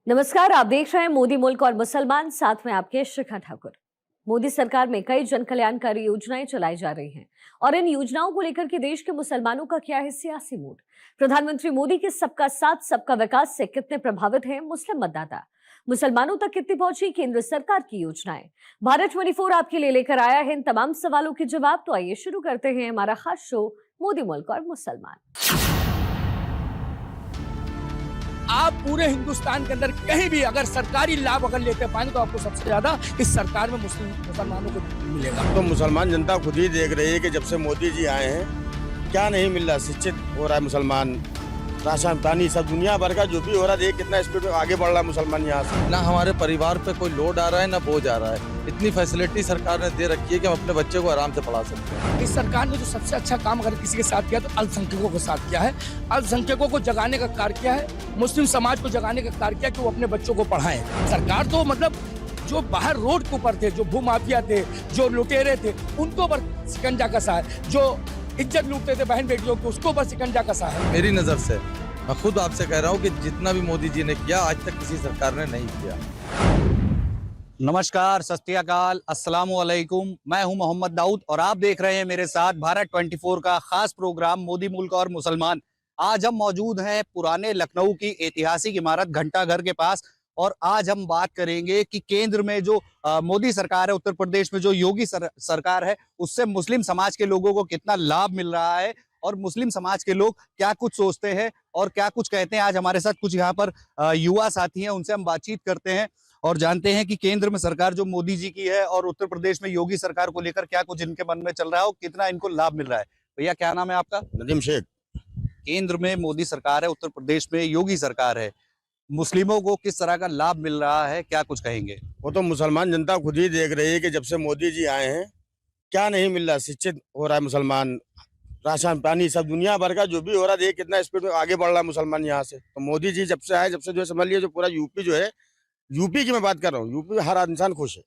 नमस्कार, आप देख रहे हैं मोदी मुल्क और मुसलमान, साथ में आपके शिखा ठाकुर। मोदी सरकार में कई जन कल्याणकारी योजनाएं चलाई जा रही हैं और इन योजनाओं को लेकर के देश के मुसलमानों का क्या है सियासी मूड। प्रधानमंत्री मोदी के सबका साथ सबका विकास से कितने प्रभावित हैं मुस्लिम मतदाता, मुसलमानों तक कितनी पहुंची केंद्र सरकार की योजनाएं। भारत 24 आपके लिए लेकर आया है इन तमाम सवालों के जवाब। तो आइए शुरू करते हैं हमारा खास शो मोदी मुल्क और मुसलमान। आप पूरे हिंदुस्तान के अंदर कहीं भी अगर सरकारी लाभ अगर लेते पाएंगे तो आपको सबसे ज्यादा इस सरकार में मुसलमानों को मिलेगा। तो मुसलमान जनता खुद ही देख रही है कि जब से मोदी जी आए हैं क्या नहीं मिल रहा। शिक्षित हो रहा है मुसलमान, राशन पानी सब दुनिया भर का जो भी हो रहा है, देख कितना स्पीड में आगे बढ़ रहा है मुसलमान यहाँ से। ना हमारे परिवार पे कोई लोड आ रहा है ना बोझ आ रहा है। इतनी फैसिलिटी सरकार ने दे रखी है कि हम अपने बच्चे को आराम से पढ़ा सकते हैं। इस सरकार ने जो सबसे अच्छा काम अगर किसी के साथ किया तो अल्पसंख्यकों के साथ किया है। अल्पसंख्यकों को जगाने का कार्य किया है, मुस्लिम समाज को जगाने का कार्य किया कि वो अपने बच्चों को पढ़ाएं। सरकार तो मतलब जो बाहर रोड के ऊपर थे, जो भूमाफिया थे, जो लुटेरे थे, उनको पर शिकंजा कसा है। जो इज्जत लूटते थे बहन बेटियों की, उसको पर शिकंजा कसा है। मेरी नजर से मैं खुद आपसे कह रहा हूँ कि जितना भी मोदी जी ने किया आज तक किसी सरकार ने नहीं किया। नमस्कार, सत श्री अकाल, अस्सलामु अलैकुम। मैं हूं मोहम्मद दाऊद और आप देख रहे हैं मेरे साथ भारत 24 का खास प्रोग्राम मोदी मुल्क और मुसलमान। आज हम मौजूद हैं पुराने लखनऊ की ऐतिहासिक इमारत घंटाघर के पास और आज हम बात करेंगे कि केंद्र में जो मोदी सरकार है, उत्तर प्रदेश में जो योगी सरकार है, उससे मुस्लिम समाज के लोगों को कितना लाभ मिल रहा है और मुस्लिम समाज के लोग क्या कुछ सोचते हैं और क्या कुछ कहते हैं। आज हमारे साथ कुछ यहाँ पर युवा साथी हैं, उनसे हम बातचीत करते हैं और जानते हैं कि केंद्र में सरकार जो मोदी जी की है और उत्तर प्रदेश में योगी सरकार को लेकर क्या कुछ इनके मन में चल रहा है और कितना इनको लाभ मिल रहा है। भैया क्या नाम है आपका? नदीम शेख। केंद्र में मोदी सरकार है, उत्तर प्रदेश में योगी सरकार है, मुस्लिमों को किस तरह का लाभ मिल रहा है, क्या कुछ कहेंगे? वो तो मुसलमान जनता खुद ही देख रही है कि जब से मोदी जी आए हैं क्या नहीं मिल रहा। शिक्षित हो रहा है मुसलमान, राशन पानी सब दुनिया भर का जो भी हो रहा है, देख कितना स्पीड में आगे बढ़ रहा है मुसलमान यहाँ से। तो मोदी जी जब से आए, जब से जो समझ लिया जो पूरा यूपी जो है, यूपी की मैं बात कर रहा हूँ, यूपी में हर इंसान खुश है।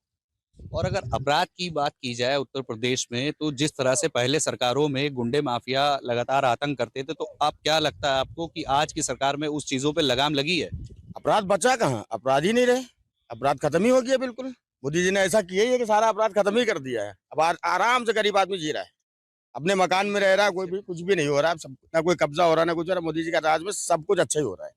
और अगर अपराध की बात की जाए उत्तर प्रदेश में, तो जिस तरह से पहले सरकारों में गुंडे माफिया लगातार आतंक करते थे, तो आप क्या लगता है आपको कि आज की सरकार में उस चीजों पे लगाम लगी है? अपराध बचा कहाँ, अपराध ही नहीं रहे, अपराध खत्म ही हो गया बिल्कुल। मोदी जी ने ऐसा किया ही है कि सारा अपराध खत्म ही कर दिया है। अब आराम से गरीब आदमी जी रहा है, अपने मकान में रह रहा है, कोई भी कुछ भी नहीं हो रहा है, सब ना कोई कब्जा हो रहा है ना कुछ हो रहा है। मोदी जी का राज में सब कुछ अच्छा ही हो रहा है।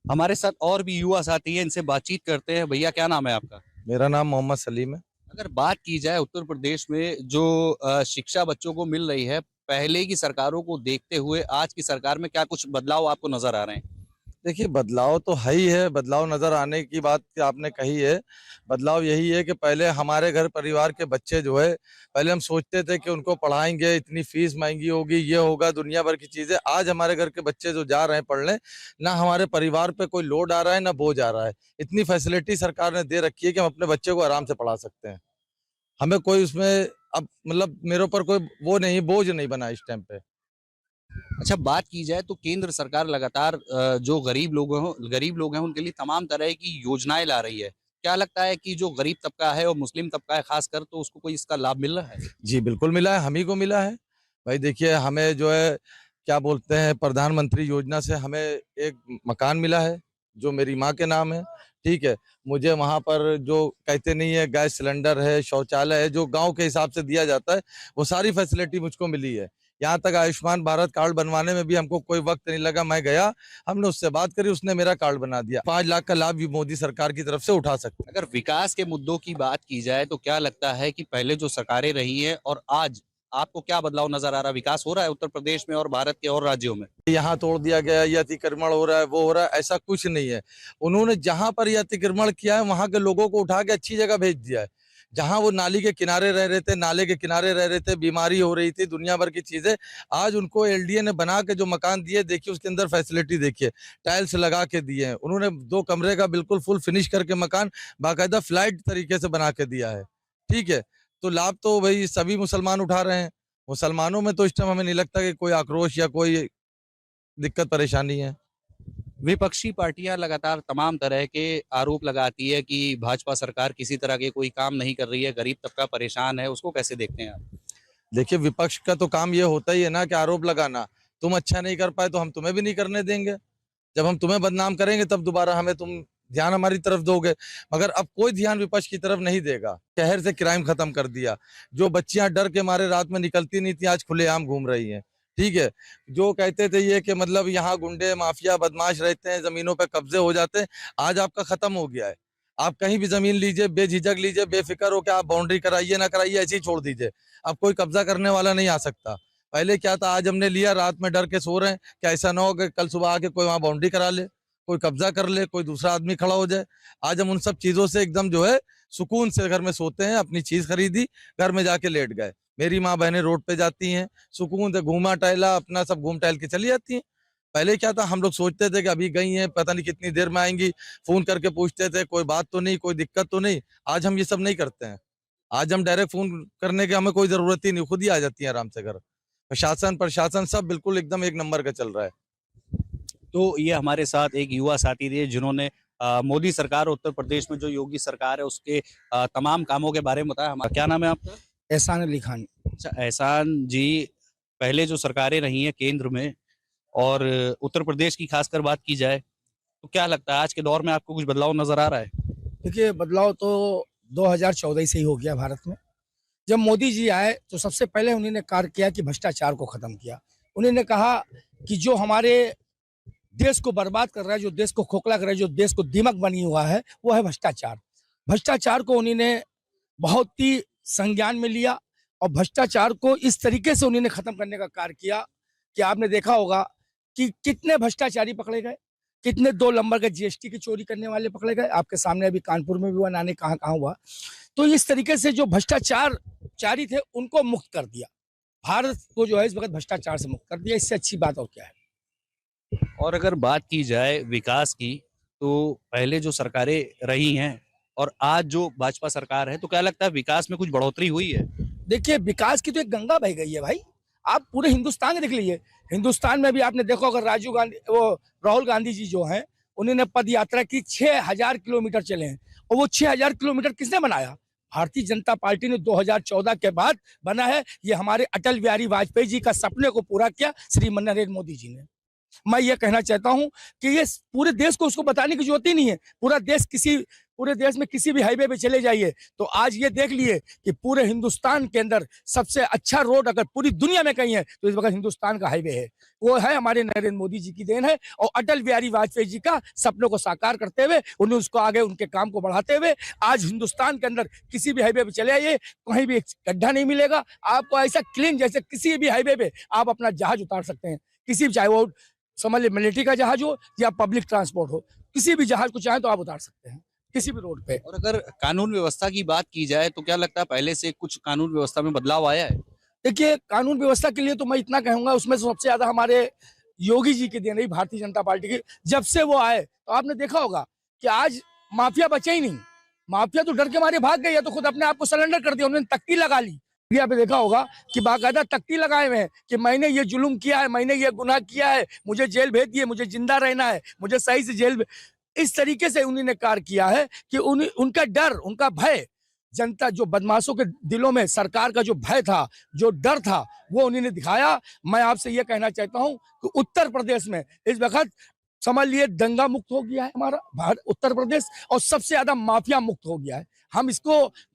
हमारे साथ और भी युवा साथी हैं, इनसे बातचीत करते हैं। भैया क्या नाम है आपका? मेरा नाम मोहम्मद सलीम है। अगर बात की जाए उत्तर प्रदेश में जो शिक्षा बच्चों को मिल रही है, पहले की सरकारों को देखते हुए आज की सरकार में क्या कुछ बदलाव आपको नजर आ रहे हैं? देखिए बदलाव तो है ही है, बदलाव नजर आने की बात आपने कही है। बदलाव यही है कि पहले हमारे घर परिवार के बच्चे जो है, पहले हम सोचते थे कि उनको पढ़ाएंगे, इतनी फीस महंगी होगी, ये होगा, दुनिया भर की चीजें। आज हमारे घर के बच्चे जो जा रहे हैं पढ़ने, ना हमारे परिवार पे कोई लोड आ रहा है ना बोझ आ रहा है। इतनी फैसिलिटी सरकार ने दे रखी है कि हम अपने बच्चे को आराम से पढ़ा सकते हैं। हमें कोई उसमें अब मतलब मेरे ऊपर कोई वो नहीं, बोझ नहीं बना इस टाइम पे। अच्छा, बात की जाए तो केंद्र सरकार लगातार जो गरीब लोग हैं उनके लिए तमाम तरह की योजनाएं ला रही है। क्या लगता है कि जो गरीब तबका है और मुस्लिम तबका है खासकर, तो उसको कोई इसका लाभ मिल रहा है? जी बिल्कुल मिला है, हम ही को मिला है। भाई देखिए, हमें जो है क्या बोलते हैं, प्रधानमंत्री योजना से हमें एक मकान मिला है जो मेरी माँ के नाम है। ठीक है, मुझे वहाँ पर जो कहते नहीं है गैस सिलेंडर है, शौचालय है, जो गांव के हिसाब से दिया जाता है, वो सारी फैसिलिटी मुझको मिली है। यहाँ तक आयुष्मान भारत कार्ड बनवाने में भी हमको कोई वक्त नहीं लगा। मैं गया, हमने उससे बात करी, उसने मेरा कार्ड बना दिया। 5 लाख का लाभ भी मोदी सरकार की तरफ से उठा सकते हैं। अगर विकास के मुद्दों की बात की जाए तो क्या लगता है कि पहले जो सरकारें रही हैं और आज आपको क्या बदलाव नजर आ रहा है? विकास हो रहा है उत्तर प्रदेश में और भारत के और राज्यों में? यहाँ तोड़ दिया गया, ये अतिक्रमण हो रहा है, वो हो रहा है, ऐसा कुछ नहीं है। उन्होंने जहां पर ये अतिक्रमण किया है वहां के लोगों को उठा के अच्छी जगह भेज दिया है। जहां वो नाली के किनारे रह रहे थे, नाले के किनारे रह रहे थे, बीमारी हो रही थी, दुनिया भर की चीजें, आज उनको एलडीए ने बना के जो मकान दिए, देखिए उसके अंदर फैसिलिटी देखिए, टाइल्स लगा के दिए हैं उन्होंने। 2 कमरे का बिल्कुल फुल फिनिश करके मकान बाकायदा फ्लाइट तरीके से बना के दिया है। ठीक है, तो लाभ तो भाई सभी मुसलमान उठा रहे हैं। मुसलमानों में तो इस टाइम हमें नहीं लगता कि कोई आक्रोश या कोई दिक्कत परेशानी है। विपक्षी पार्टियां लगातार तमाम तरह के आरोप लगाती है कि भाजपा सरकार किसी तरह के कोई काम नहीं कर रही है, गरीब तबका परेशान है। उसको कैसे देखते हैं आप? देखिए विपक्ष का तो काम ये होता ही है ना कि आरोप लगाना। तुम अच्छा नहीं कर पाए तो हम तुम्हें भी नहीं करने देंगे। जब हम तुम्हें बदनाम करेंगे तब दोबारा हमें तुम ध्यान हमारी तरफ दोगे। मगर अब कोई ध्यान विपक्ष की तरफ नहीं देगा। शहर से क्राइम खत्म कर दिया, जो बच्चियां डर के मारे रात में निकलती नहीं थी, आज खुलेआम घूम रही हैं। ठीक है, जो कहते थे ये कि मतलब यहाँ गुंडे माफिया बदमाश रहते हैं, जमीनों पे कब्जे हो जाते हैं, आज आपका खत्म हो गया है। आप कहीं भी जमीन लीजिए, बेझिझक लीजिए, बेफिक्र हो के आप बाउंड्री कराइए ना कराइए, ऐसे ही छोड़ दीजिए। अब कोई कब्जा करने वाला नहीं आ सकता। पहले क्या था, आज हमने लिया, रात में डर के सो रहे हैं कि ऐसा ना हो कि कल सुबह आके कोई वहां बाउंड्री करा ले, कोई कब्जा कर ले, कोई दूसरा आदमी खड़ा हो जाए। आज हम उन सब चीजों से एकदम जो है सुकून से घर में सोते हैं। अपनी चीज खरीदी, घर में जाके लेट गए। मेरी माँ बहनें रोड पे जाती हैं, सुकून से घूमा टहला, अपना सब घूम टहल के चली जाती हैं। पहले क्या था, हम लोग सोचते थे कि अभी गई हैं, पता नहीं कितनी देर में आएंगी, फोन करके पूछते थे कोई बात तो नहीं, कोई दिक्कत तो नहीं। आज हम ये सब नहीं करते हैं। आज हम डायरेक्ट फोन करने की हमें कोई जरूरत ही नहीं, खुद ही आ जाती है आराम से घर। प्रशासन सब बिल्कुल एकदम एक नंबर का चल रहा है। तो ये हमारे साथ एक युवा साथी थे जिन्होंने मोदी सरकार उत्तर प्रदेश में जो योगी सरकार है उसके तमाम कामों के बारे में बताया। हमारा क्या नाम है आपका? एहसान अली खान। अच्छा एहसान जी, पहले जो सरकारें रही हैं केंद्र में और उत्तर प्रदेश की खासकर बात की जाए तो क्या लगता है आज के दौर में आपको कुछ बदलाव नजर आ रहा है? देखिए, बदलाव तो 2014 से ही हो गया भारत में। जब मोदी जी आए तो सबसे पहले उन्होंने कार्य किया कि भ्रष्टाचार को खत्म किया। उन्होंने कहा कि जो हमारे देश को बर्बाद कर रहा है, जो देश को खोखला कर रहा है, जो देश को दीमक बनी हुआ है, वो है भ्रष्टाचार। भ्रष्टाचार को उन्होंने बहुत ही संज्ञान में लिया और भ्रष्टाचार को इस तरीके से उन्होंने खत्म करने का कार्य किया कि आपने देखा होगा कि कितने भ्रष्टाचारी पकड़े गए, कितने 2 नंबर के जीएसटी की चोरी करने वाले पकड़े गए। आपके सामने अभी कानपुर में भी हुआ, नाने कहाँ कहाँ हुआ। तो इस तरीके से जो भ्रष्टाचारी थे उनको मुक्त कर दिया। भारत को जो है इस वक्त भ्रष्टाचार से मुक्त कर दिया। इससे अच्छी बात और क्या है। और अगर बात की जाए विकास की तो पहले जो सरकारें रही हैं और आज जो भाजपा सरकार है तो क्या लगता है विकास में कुछ बढ़ोतरी हुई है? देखिए, विकास की तो एक गंगा बह गई है भाई। आप पूरे हिंदुस्तान में देख लीजिए। हिंदुस्तान में भी आपने देखो, अगर राहुल गांधी जी जो हैं उन्होंने पद यात्रा की, 6000 किलोमीटर चले हैं। और वो 6000 किलोमीटर किसने बनाया? भारतीय जनता पार्टी ने 2014 के बाद बना है। ये हमारे अटल बिहारी वाजपेयी जी का सपने को पूरा किया श्री नरेंद्र मोदी जी ने। मैं ये कहना चाहता हूं कि ये पूरे देश को उसको बताने की जरूरत ही नहीं है। पूरे देश में किसी भी हाईवे पे चले जाइए तो आज ये देख लिए कि पूरे हिंदुस्तान के अंदर सबसे अच्छा रोड अगर पूरी दुनिया में कहीं है तो इस वक्त हिंदुस्तान का हाईवे है। वो है हमारे नरेंद्र मोदी जी की देन है और अटल बिहारी वाजपेयी जी का सपनों को साकार करते हुए, उन्हें उसको आगे उनके काम को बढ़ाते हुए आज हिंदुस्तान के अंदर किसी भी हाईवे पे चले आइए, कहीं भी गड्ढा नहीं मिलेगा आपको। ऐसा क्लीन, जैसे किसी भी हाईवे पे आप अपना जहाज उतार सकते हैं, किसी भी, चाहे वो समझ लीजिए मिलिट्री का जहाज हो या पब्लिक ट्रांसपोर्ट हो, किसी भी जहाज को चाहे तो आप उतार सकते हैं किसी भी रोड पे। और अगर कानून व्यवस्था की बात की जाए तो क्या लगता है पहले से कुछ कानून व्यवस्था में बदलाव आया है? देखिए, कानून व्यवस्था के लिए तो मैं इतना कहूंगा, उसमें सबसे ज्यादा हमारे योगी जी की देन रही, भारतीय जनता पार्टी की। जब से वो आए तो आपने देखा होगा कि आज माफिया बचे ही नहीं। माफिया तो डर के मारे भाग गए या तो खुद अपने आप को सरेंडर कर दिया, उन्होंने तख्ती लगा ली। मीडिया पे देखा होगा कि बाकायदा तख्ती लगाए हुए हैं कि मैंने ये जुल्म किया है, मैंने ये गुनाह किया है, मुझे जेल भेज दिए, मुझे जिंदा रहना है, मुझे सही से जेल। इस तरीके से उन्होंने कार्य किया है कि उनका डर, उनका भय, जनता जो बदमाशों के दिलों में सरकार का जो भय था, जो डर था, वो उन्होंने दिखाया। मैं आपसे ये कहना चाहता हूं कि उत्तर प्रदेश में इस वक्त समझ लिए दंगा मुक्त हो गया है हमारा उत्तर प्रदेश, और सबसे ज्यादा माफिया मुक्त हो गया है।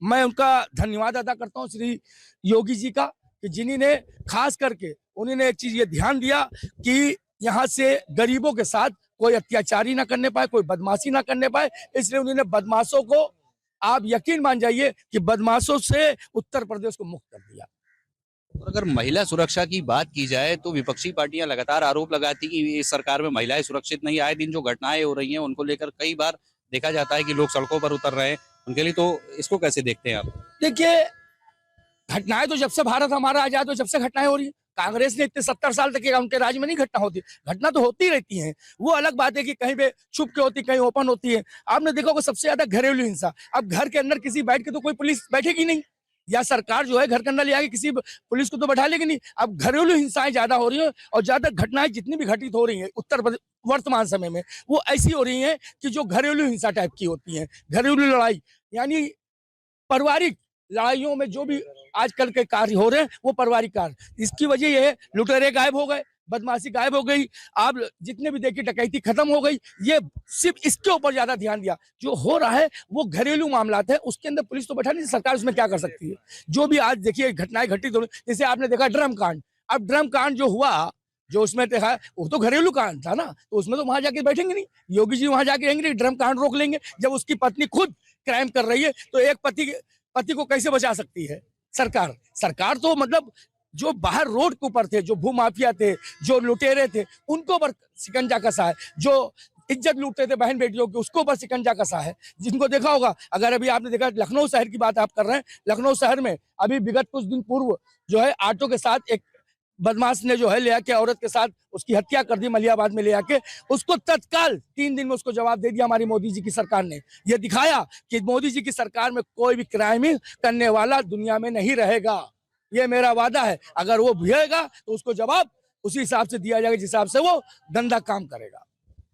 मैं उनका धन्यवाद अदा करता हूं श्री योगी जी का कि जिन्होंने खास करके उन्होंने एक चीज ये ध्यान दिया कि यहाँ से गरीबों के साथ कोई अत्याचारी ना करने पाए, कोई बदमाशी ना करने पाए। इसलिए उन्होंने बदमाशों को, आप यकीन मान जाइए कि बदमाशों से उत्तर प्रदेश को मुक्त कर दिया। और अगर महिला सुरक्षा की बात की जाए तो विपक्षी पार्टियां लगातार आरोप लगाती कि इस सरकार में महिलाएं सुरक्षित नहीं। आए दिन जो घटनाएं हो रही हैं उनको लेकर कई बार देखा जाता है कि लोग सड़कों पर उतर रहे हैं उनके लिए, तो इसको कैसे देखते हैं आप? देखिए, घटनाएं तो जब से भारत हमारा आजाद हो, जब से घटनाएं हो रही है। कांग्रेस ने इतने 70 साल तक उनके राज्य में नहीं घटना होती, घटना तो होती रहती है। वो अलग बात है कि कहीं पे छुप के होती, कहीं ओपन होती है। आपने देखा होगा सबसे ज्यादा घरेलू हिंसा। अब घर के अंदर किसी बैठ के तो कोई पुलिस बैठेगी नहीं, या सरकार जो है घर के अंदर ले आके किसी पुलिस को तो बैठा लेगी नहीं। अब घरेलू हिंसाएं ज्यादा हो रही है और ज्यादा घटनाएं जितनी भी घटित हो रही है उत्तर प्रदेश वर्तमान समय में, वो ऐसी हो रही है कि जो घरेलू हिंसा टाइप की होती है। घरेलू लड़ाई यानी पारिवारिक लड़ाइयों में जो भी आजकल के कार्य हो रहे हैं वो पारिवारिक कार्य। इसकी वजह यह है लुटेरे गायब हो गए, बदमाशी गायब हो गई, आप जितने भी देखिए डकैती खत्म हो गई। ये सिर्फ इसके ऊपर ज्यादा ध्यान दिया। जो हो रहा है वो घरेलू मामलात है, उसके अंदर पुलिस तो बैठा नहीं, सरकार उसमें क्या कर सकती है। जो भी आज देखिए घटनाएं घटित हो, जैसे आपने देखा ड्रम कांड। अब ड्रम कांड जो हुआ, जो उसमें देखा, वो तो घरेलू कांड था ना, तो उसमें तो वहां जाके बैठेंगे नहीं, योगी जी वहां जाके रहेंगे, ड्रम कांड रोक लेंगे। जब उसकी पत्नी खुद क्राइम कर रही है तो एक पति को कैसे बचा सकती है सरकार। सरकार तो मतलब जो बाहर रोड के ऊपर थे, जो भूमाफिया थे, जो लुटेरे थे, उनको ऊपर शिकंजा कसा है। जो इज्जत लूटते थे बहन बेटियों की, उसको ऊपर शिकंजा कसा है। जिनको देखा होगा, अगर अभी आपने देखा लखनऊ शहर की बात आप कर रहे हैं, लखनऊ शहर में अभी विगत कुछ दिन पूर्व जो है ऑटो के साथ एक बदमाश ने जो है ले आके औरत के साथ उसकी हत्या कर दी, मलियाबाद में ले आके। उसको तत्काल 3 दिन में उसको जवाब दे दिया हमारी मोदी जी की सरकार ने। ये दिखाया कि मोदी जी की सरकार में कोई भी क्राइम करने वाला दुनिया में नहीं रहेगा। ये मेरा वादा है, अगर वो भिड़ेगा तो उसको जवाब उसी हिसाब से दिया जाएगा जिस हिसाब से वो गंदा काम करेगा।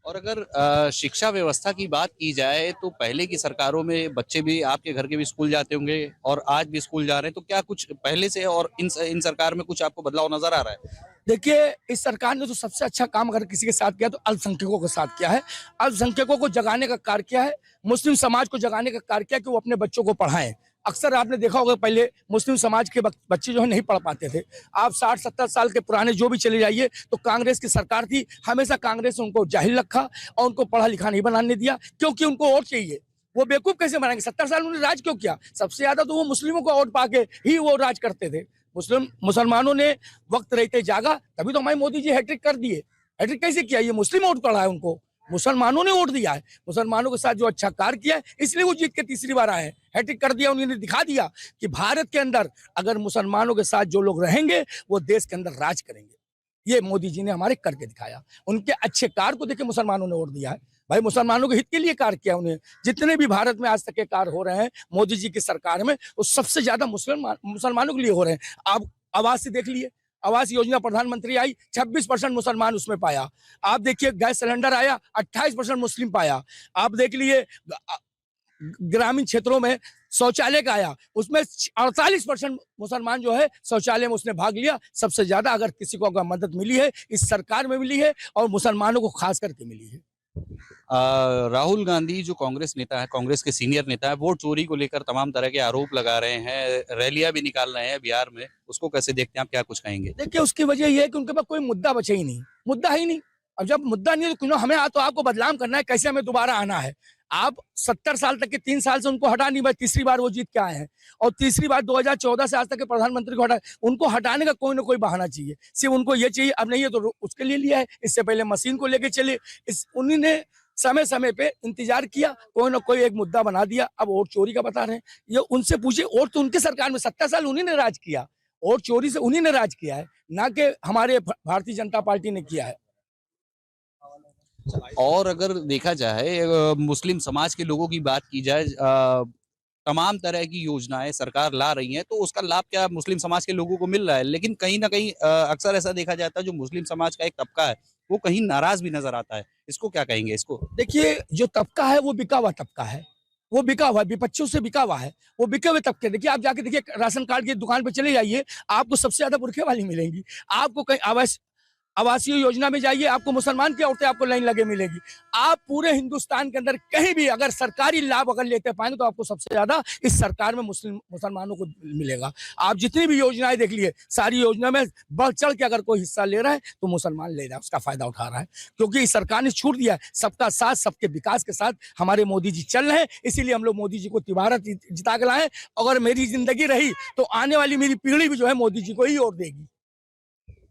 और अगर शिक्षा व्यवस्था की बात की जाए तो पहले की सरकारों में बच्चे भी आपके घर के भी स्कूल जाते होंगे और आज भी स्कूल जा रहे हैं, तो क्या कुछ पहले से और इन सरकार में कुछ आपको बदलाव नजर आ रहा है? देखिए, इस सरकार ने तो सबसे अच्छा काम अगर किसी के साथ किया तो अल्पसंख्यकों के साथ किया है। अल्पसंख्यकों को जगाने का कार्य किया है, मुस्लिम समाज को जगाने का कार्य किया कि वो अपने बच्चों को पढ़ाएं। अक्सर आपने देखा होगा पहले मुस्लिम समाज के बच्चे जो है नहीं पढ़ पाते थे। आप 60-70 साल के पुराने जो भी चले जाइए तो कांग्रेस की सरकार थी, हमेशा कांग्रेस ने उनको जाहिल रखा और उनको पढ़ा लिखा नहीं बनाने दिया, क्योंकि उनको वोट चाहिए। वो बेवकूफ कैसे बनाएंगे? 70 साल उन्होंने राज क्यों किया? सबसे ज्यादा तो वो मुस्लिमों को वोट पाके ही वो राज करते थे। मुसलमानों ने वक्त रहते जागा, तभी तो हमारे मोदी जी हैट्रिक कर दिए। हैट्रिक कैसे किया? ये मुस्लिम वोट पड़ा है, उनको मुसलमानों ने वोट दिया है। मुसलमानों के साथ जो अच्छा कार्य किया है, इसलिए वो जीत के तीसरी बार आए हैं। हैट्रिक कर दिया, उन्होंने दिखा दिया कि भारत के अंदर अगर मुसलमानों के साथ जो लोग रहेंगे वो देश के अंदर राज करेंगे। ये मोदी जी ने हमारे करके दिखाया। उनके अच्छे कार्य को देखे मुसलमानों ने वोट दिया है। भाई, मुसलमानों के हित के लिए कार्य किया उन्हें। जितने भी भारत में आज तक के कार्य हो रहे हैं मोदी जी की सरकार में, वो सबसे ज्यादा मुसलमानों के लिए हो रहे हैं। आप आवास से देख लिए, आवास योजना प्रधानमंत्री आई, 26% मुसलमान उसमें पाया। आप देखिए गैस सिलेंडर आया, 28% मुस्लिम पाया। आप देख लिए ग्रामीण क्षेत्रों में शौचालय का आया, उसमें 48% मुसलमान जो है शौचालय में उसने भाग लिया। सबसे ज्यादा अगर किसी को अगर मदद मिली है इस सरकार में मिली है, और मुसलमानों को खास करके मिली है। राहुल गांधी जो कांग्रेस नेता है, कांग्रेस के सीनियर नेता है, वोट चोरी को लेकर तमाम तरह के आरोप लगा रहे हैं, रैलियां भी निकाल रहे हैं बिहार में। उसको कैसे देखते हैं आप, क्या कुछ कहेंगे? देखिए, उसकी वजह यह है कि उनके पास कोई मुद्दा बचा ही नहीं, मुद्दा ही नहीं। अब जब मुद्दा नहीं है तो क्यों हमें तो आपको बदलाव करना है, कैसे हमें दोबारा आना है। आप 70 साल तक के 3 साल से उनको हटा नहीं पाए, तीसरी बार वो जीत के आए हैं, और तीसरी बार 2014 से आज तक के प्रधानमंत्री को हटा, उनको हटाने का कोई ना कोई बहाना चाहिए। सिर्फ उनको ये चाहिए, अब नहीं है तो उसके लिए लिया है। इससे पहले मशीन को लेके चले, उन्हीं ने समय समय पे इंतजार किया, कोई ना कोई एक मुद्दा बना दिया। अब वोट चोरी का बता रहे हैं, ये उनसे पूछिए। वोट तो उनकी सरकार में 70 साल उन्हीं ने राज किया, वोट चोरी से उन्हीं ने राज किया है, ना कि हमारे भारतीय जनता पार्टी ने किया है। और अगर देखा जाए मुस्लिम समाज के लोगों की बात की जाए, तमाम तरह की योजनाएं सरकार ला रही है, तो उसका लाभ क्या मुस्लिम समाज के लोगों को मिल रहा है? लेकिन कहीं ना कहीं अक्सर ऐसा देखा जाता है, जो मुस्लिम समाज का एक तबका है वो कहीं नाराज भी नजर आता है। इसको क्या कहेंगे? इसको देखिए, जो तबका है वो बिका हुआ तबका है, वो बिका हुआ है, विपक्षों से बिका हुआ है, वो बिके हुए तबके। देखिए, आप जाके देखिए राशन कार्ड की दुकान पे चले जाइए, आपको सबसे ज्यादा बुरखे वाली मिलेंगी। आपको कहीं आवासीय योजना में जाइए, आपको मुसलमान की औरतें आपको लाइन लगे मिलेगी। आप पूरे हिंदुस्तान के अंदर कहीं भी अगर सरकारी लाभ अगर लेते पाएंगे तो आपको सबसे ज्यादा इस सरकार में मुसलमानों को मिलेगा। आप जितनी भी योजनाएं देख लिए, सारी योजना में बढ़ चढ़ के अगर कोई हिस्सा ले रहा है तो मुसलमान ले रहा है, उसका फायदा उठा रहा है, क्योंकि इस सरकार ने छूट दिया है। सबका साथ, सबके विकास के साथ हमारे मोदी जी चल रहे हैं, इसीलिए हम लोग मोदी जी को तिबारा जिता के लाए। अगर मेरी जिंदगी रही तो आने वाली मेरी पीढ़ी भी जो है मोदी जी को ही वोट देगी।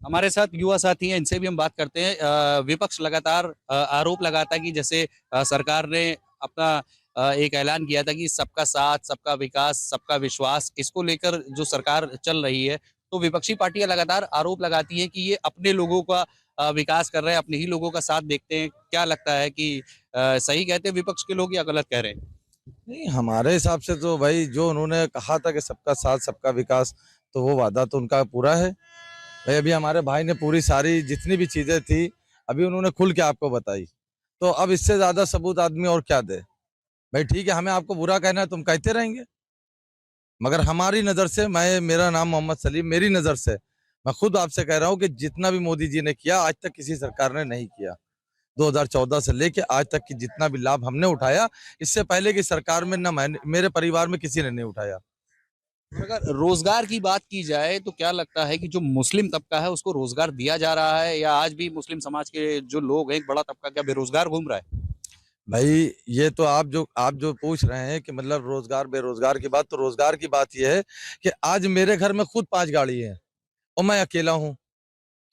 हमारे साथ युवा साथी हैं, इनसे भी हम बात करते हैं। विपक्ष लगातार आरोप लगाता है कि जैसे सरकार ने अपना एक ऐलान किया था कि सबका साथ, सबका विकास, सबका विश्वास, इसको लेकर जो सरकार चल रही है, तो विपक्षी पार्टियां लगातार आरोप लगाती हैं कि ये अपने लोगों का विकास कर रहे हैं, अपने ही लोगों का साथ देखते हैं। क्या लगता है कि सही कहते हैं विपक्ष के लोग या गलत कह रहे हैं? नहीं, हमारे हिसाब से तो भाई जो उन्होंने कहा था कि सबका साथ सबका विकास, तो वो वादा तो उनका पूरा है भाई। अभी हमारे भाई ने पूरी सारी जितनी भी चीजें थी अभी उन्होंने खुल के आपको बताई, तो अब इससे ज्यादा सबूत आदमी और क्या दे भाई। ठीक है, हमें आपको बुरा कहना है, तुम कहते रहेंगे, मगर हमारी नजर से, मेरा नाम मोहम्मद सलीम, मेरी नजर से मैं खुद आपसे कह रहा हूँ कि जितना भी मोदी जी ने किया आज तक किसी सरकार ने नहीं किया। 2014 से लेके आज तक की जितना भी लाभ हमने उठाया, इससे पहले की सरकार में न मेरे परिवार में किसी ने नहीं उठाया। अगर रोजगार की बात की जाए तो क्या लगता है कि जो मुस्लिम तबका है उसको रोजगार दिया जा रहा है, या आज भी मुस्लिम समाज के जो लोग हैं, एक बड़ा तबका क्या बेरोजगार घूम रहा है? भाई ये तो आप जो पूछ रहे हैं कि मतलब रोजगार बेरोजगार की बात, तो रोजगार की बात ये है कि आज मेरे घर में खुद 5 गाड़ी है और मैं अकेला हूँ,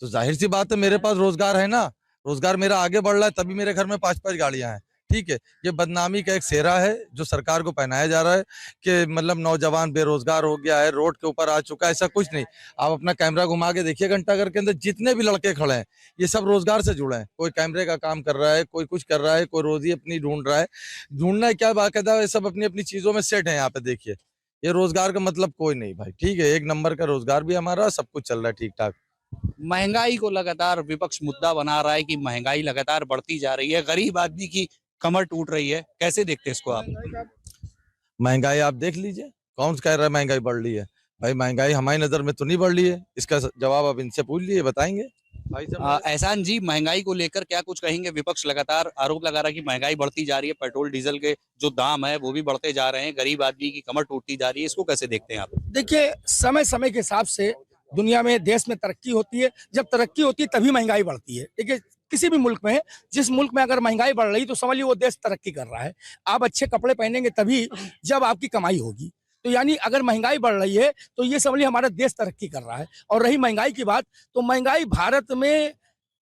तो जाहिर सी बात है मेरे पास रोजगार है ना। रोजगार मेरा आगे बढ़ रहा है तभी मेरे घर में 5-5 गाड़ियां हैं। ठीक है, ये बदनामी का एक सेहरा है जो सरकार को पहनाया जा रहा है कि मतलब नौजवान बेरोजगार हो गया है, रोड के ऊपर आ चुका है। ऐसा कुछ नहीं। आप अपना कैमरा घुमा के देखिए घंटाघर के अंदर जितने भी लड़के खड़े हैं ये सब रोजगार से जुड़े हैं। कोई कैमरे का काम कर रहा है, कोई कुछ कर रहा है, कोई रोजी अपनी ढूंढ रहा है। ढूंढना है क्या, बाकायदा ये सब अपनी अपनी चीजों में सेट है। यहाँ पे देखिए, ये रोजगार का मतलब कोई नहीं भाई। ठीक है, एक नंबर का रोजगार भी हमारा, सब कुछ चल रहा है ठीक ठाक। महंगाई को लगातार विपक्ष मुद्दा बना रहा है कि महंगाई लगातार बढ़ती जा रही है, गरीब आदमी की कमर टूट रही है। कैसे देखते हैं इसको आप? महंगाई आप देख लीजिए, कौन कह रहा है महंगाई बढ़ रही है? भाई महंगाई हमारी नजर में तो नहीं बढ़ रही है। इसका जवाब आप इनसे पूछ लिए, बताएंगे भाई साहब। एहसान जी, महंगाई को लेकर क्या कुछ कहेंगे? विपक्ष लगातार आरोप लगा रहा है कि महंगाई बढ़ती जा रही है, पेट्रोल डीजल के जो दाम है वो भी बढ़ते जा रहे हैं, गरीब आदमी की कमर टूटती जा रही है। इसको कैसे देखते हैं आप? देखिए, समय समय के हिसाब से दुनिया में, देश में तरक्की होती है। जब तरक्की होती है तभी महंगाई बढ़ती है। देखिए, किसी भी मुल्क में, जिस मुल्क में अगर महंगाई बढ़ रही तो समझ लीजिए वो देश तरक्की कर रहा है। आप अच्छे कपड़े पहनेंगे तभी जब आपकी कमाई होगी। तो यानी अगर महंगाई बढ़ रही है तो ये समझ लीजिए हमारा देश तरक्की कर रहा है। और रही महंगाई की बात, तो महंगाई भारत में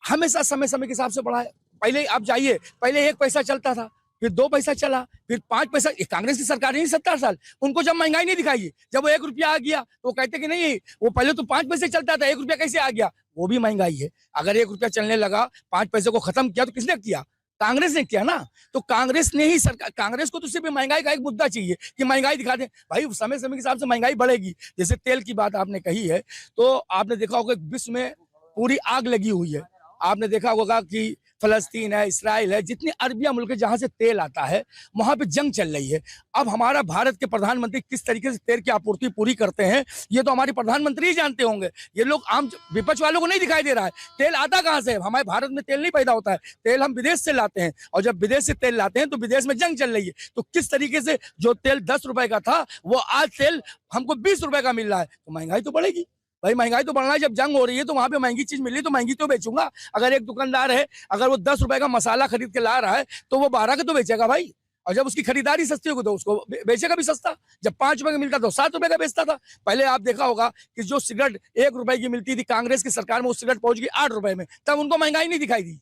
हमेशा समय समय के हिसाब से बढ़ा है। पहले आप जाइए, पहले 1 पैसा चलता था, फिर 2 पैसा चला, फिर 5 पैसा। ये कांग्रेस की सरकार नहीं 70 साल, उनको जब महंगाई नहीं दिखाई, जब वो 1 रुपया आ गया तो वो कहते कि नहीं, वो पहले तो 5 पैसे चलता था, 1 रुपया कैसे आ गया? वो भी महंगाई है। अगर 1 रुपया चलने लगा, 5 पैसे को खत्म किया तो किसने किया? कांग्रेस ने किया ना। तो कांग्रेस ने ही सरकार, कांग्रेस को तो सिर्फ महंगाई का एक मुद्दा चाहिए कि महंगाई दिखा दे। भाई समय समय के हिसाब से महंगाई बढ़ेगी। जैसे तेल की बात आपने कही है, तो आपने देखा होगा विश्व में पूरी आग लगी हुई है। आपने देखा होगा कि फलस्तीन है, इसराइल है, जितने अरबिया मुल्क है जहां से तेल आता है, वहां पे जंग चल रही है। अब हमारा भारत के प्रधानमंत्री किस तरीके से तेल की आपूर्ति पूरी करते हैं, ये तो हमारे प्रधानमंत्री ही जानते होंगे। ये लोग आम विपक्ष वालों को नहीं दिखाई दे रहा है। तेल आता कहां से है? हमारे भारत में तेल नहीं पैदा होता है, तेल हम विदेश से लाते हैं। और जब विदेश से तेल लाते हैं तो विदेश में जंग चल रही है। तो किस तरीके से जो तेल 10 रुपए का था वो आज तेल हमको 20 रुपए का मिल रहा है, तो महंगाई तो बढ़ेगी। भाई महंगाई तो बढ़ना है। जब जंग हो रही है तो वहां पे महंगी चीज मिल रही है तो महंगी तो बेचूंगा। अगर एक दुकानदार है, अगर वो 10 रुपए का मसाला खरीद के ला रहा है तो वो 12 का तो बेचेगा भाई। और जब उसकी खरीदारी सस्ती होगी तो उसको बेचेगा भी सस्ता। जब 5 रुपए का मिलता तो 7 रुपए का बेचता था। पहले आप देखा होगा कि जो सिगरेट 1 रुपए की मिलती थी, कांग्रेस की सरकार में वो सिगरेट पहुंच गई 8 रुपए में, तब उनको महंगाई नहीं दिखाई दी।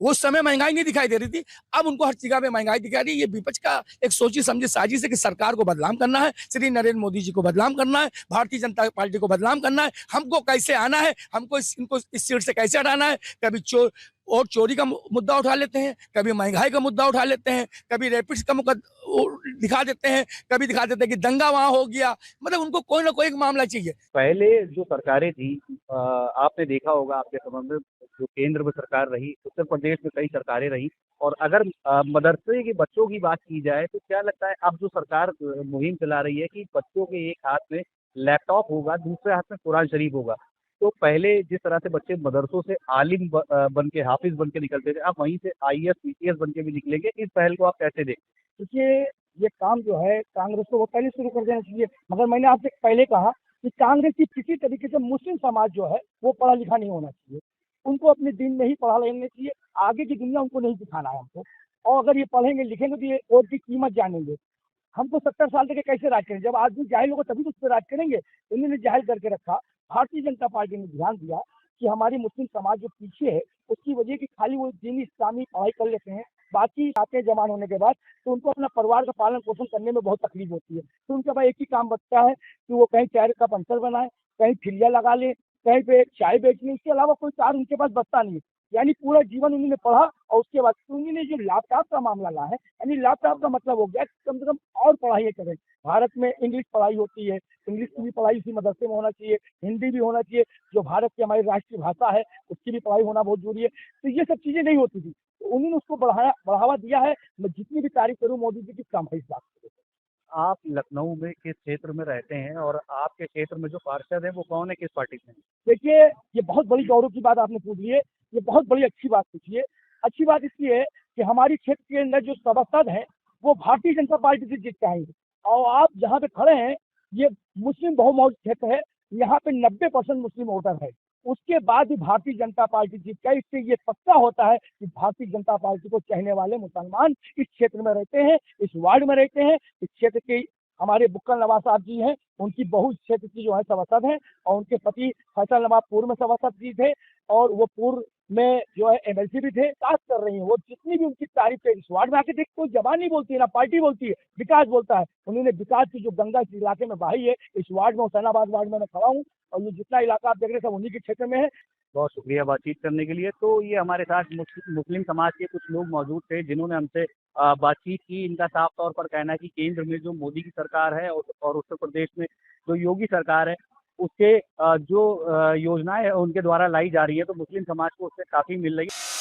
उस समय महंगाई नहीं दिखाई दे रही थी, अब उनको हर जगह पे महंगाई दिखाई रही है। ये विपक्ष का एक सोची समझी साजिश है कि सरकार को बदनाम करना है, श्री नरेंद्र मोदी जी को बदनाम करना है, भारतीय जनता पार्टी को बदनाम करना है। हमको कैसे आना है, हमको इनको इस सीट से कैसे हटाना है। कभी चोरी का मुद्दा उठा लेते हैं, कभी महंगाई का मुद्दा उठा लेते हैं, कभी रैपिड्स का दिखा देते हैं, कभी दिखा देते हैं कि दंगा वहां हो गया। मतलब उनको कोई ना कोई एक मामला चाहिए। पहले जो सरकारें थी, आपने देखा होगा आपके समय में जो केंद्र में सरकार रही, उत्तर प्रदेश में कई सरकारें रही। और अगर मदरसे के बच्चों की बात की जाए तो क्या लगता है अब जो सरकार मुहिम चला रही है कि बच्चों के एक हाथ में लैपटॉप होगा, दूसरे हाथ में कुरान शरीफ होगा। तो पहले जिस तरह से बच्चे मदरसों से आलिम बन के, हाफिज बन के निकलते थे, अब वहीं से IAS PCS बन के भी निकलेंगे। इस पहल को आप कैसे देखते? देखिए, ये काम जो है कांग्रेस को वो पहले शुरू कर देना चाहिए। मगर मैंने आपसे पहले कहा कि कांग्रेस की किसी तरीके से मुस्लिम समाज जो है वो पढ़ा लिखा नहीं होना चाहिए। उनको अपने दिन में ही पढ़ा लेना चाहिए। आगे की दुनिया उनको नहीं दिखाना है हमको। और अगर ये पढ़ेंगे लिखेंगे तो ये वोट की कीमत जानेंगे। हमको 70 साल तक कैसे राज करें? जब आदमी जाहिल होगा तभी तो उस पर राज करेंगे। उन्होंने जाहिल करके रखा। भारतीय जनता पार्टी ने ध्यान दिया कि हमारी मुस्लिम समाज जो पीछे है उसकी वजह की खाली वो दीनी इस्लामी पढ़ाई कर लेते हैं, बाकी आते जवान होने के बाद तो उनको अपना परिवार का पालन पोषण करने में बहुत तकलीफ होती है। तो उनके पास एक ही काम बचता है कि वो कहीं चाय का पंचर बनाए, कहीं ठिलिया लगा ले, कहीं पे चाय बेचने, इसके अलावा कोई कार्य उनके पास बचता नहीं है। यानी पूरा जीवन उन्होंने पढ़ा और उसके बाद उन्होंने जो लैपटॉप का मामला ला है, यानी लैपटॉप का मतलब हो गया कि कम से कम और पढ़ाई करें। भारत में इंग्लिश पढ़ाई होती है, इंग्लिश की भी पढ़ाई इसी मदरसे में होना चाहिए, हिंदी भी होना चाहिए, जो भारत की हमारी राष्ट्रीय भाषा है उसकी भी पढ़ाई होना बहुत जरूरी है। तो ये सब चीजें नहीं होती थी, तो उन्होंने उसको बढ़ावा दिया है। मैं जितनी भी तारीफ करूँ मोदी जी की कम है इस बात को। आप लखनऊ में किस क्षेत्र में रहते हैं और आपके क्षेत्र में जो पार्षद है वो कौन है, किस पार्टी से? देखिए, ये बहुत बड़ी गौरव की बात आपने पूछ ली है। ये बहुत बड़ी अच्छी बात पूछी है। अच्छी बात इसलिए है कि हमारी क्षेत्र के अंदर जो सभासद हैं, वो भारतीय जनता पार्टी से जीत के आएंगे। और आप जहाँ पे खड़े हैं, ये मुस्लिम बहुमत क्षेत्र है। यहाँ पे 90% मुस्लिम वोटर है। उसके बाद भी भारतीय जनता पार्टी जीत गई। इससे ये पक्का होता है कि भारतीय जनता पार्टी को चाहने वाले मुसलमान इस क्षेत्र में रहते हैं, इस वार्ड में रहते हैं। इस क्षेत्र के हमारे बुक्कल नवाज साहब जी हैं, उनकी बहू इस क्षेत्र की जो है सभासद हैं, और उनके पति फैसल नवाज पूर्व में सभासद जी थे, और वो पूर्व में जो है एमएलसी भी थे। विकास कर रही हैं वो, जितनी भी उनकी तारीफ है। इस वार्ड में आके देख, कोई जबान नहीं बोलती है, ना पार्टी बोलती है, विकास बोलता है। उन्होंने विकास की जो गंगा इस इलाके में बहाई है, इस वार्ड में, हुसैनाबाद वार्ड में मैं खड़ा हूँ, और ये जितना इलाका आप देख रहे हैं सब उन्हीं के क्षेत्र में है। बहुत शुक्रिया बातचीत करने के लिए। तो ये हमारे साथ मुस्लिम समाज के कुछ लोग मौजूद थे जिन्होंने हमसे बातचीत की। इनका साफ तौर पर कहना है कि केंद्र में जो मोदी की सरकार है और उत्तर प्रदेश में जो योगी सरकार है, उसके जो योजनाएं उनके द्वारा लाई जा रही है, तो मुस्लिम समाज को उससे काफी मिल रही है।